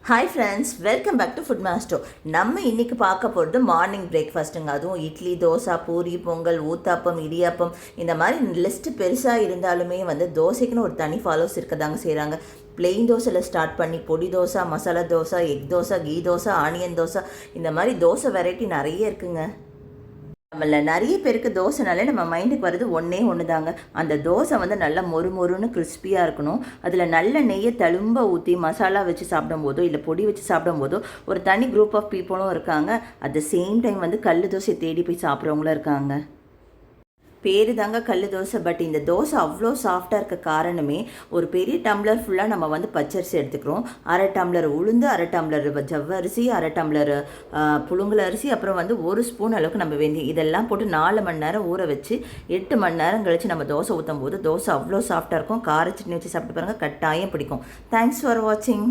Hi friends, welcome back to Food Master. நம்ம இன்றைக்கி பார்க்க போகிறது மார்னிங் பிரேக்ஃபாஸ்ட்டுங்க. அதுவும் இட்லி, தோசை, பூரி, பொங்கல், ஊத்தாப்பம், இடியாப்பம் இந்த மாதிரி லிஸ்ட்டு பெருசாக இருந்தாலுமே தோசைக்குன்னு ஒரு தனி ஃபாலோஸ் இருக்கதாங்க செய்கிறாங்க. பிளெயின் தோசையில் ஸ்டார்ட் பண்ணி பொடி தோசை, மசாலா தோசை, எக் தோசை, கீ தோசை, ஆனியன் தோசை இந்த மாதிரி தோசை வெரைட்டி நிறைய இருக்குங்க. நம்மள நிறைய பேருக்கு தோசைனாலே நம்ம மைண்டுக்கு வருது ஒன்று தாங்க. அந்த தோசை நல்லா மொறுன்னு கிறிஸ்பியாக இருக்கணும். அதில் நல்ல நெய்யை தழும்ப ஊற்றி மசாலா வச்சு சாப்பிடும்போதோ இல்லை பொடி வச்சு சாப்பிடும்போதோ ஒரு தனி குரூப் ஆஃப் பீப்புளும் இருக்காங்க. அட் த சேம் டைம் கல் தோசையை தேடி போய் சாப்பிட்றவங்களும் இருக்காங்க. பேரு தாங்க கல் தோசை. பட் இந்த தோசை அவ்வளோ சாஃப்டாக இருக்க காரணமே ஒரு பெரிய டம்ளர் ஃபுல்லாக நம்ம பச்சரிசி எடுத்துக்கிறோம். அரை டம்ளர் உளுந்து, அரை டம்ளர் ஜவ்வரிசி, அரை டம்ளர் புழுங்கல் அரிசி, அப்புறம் 1 ஸ்பூன் அளவுக்கு நம்ம வெந்தயம் இதெல்லாம் போட்டு 4 மணி நேரம் ஊற வச்சு 8 மணி நேரம் கழித்து நம்ம தோசை ஊற்றும் போது தோசை அவ்வளோ சாஃப்டாக இருக்கும். கார சட்னி வச்சு சாப்பிட்டு பாருங்கள், கட்டாயம் பிடிக்கும். தேங்க்ஸ் ஃபார் வாட்சிங்.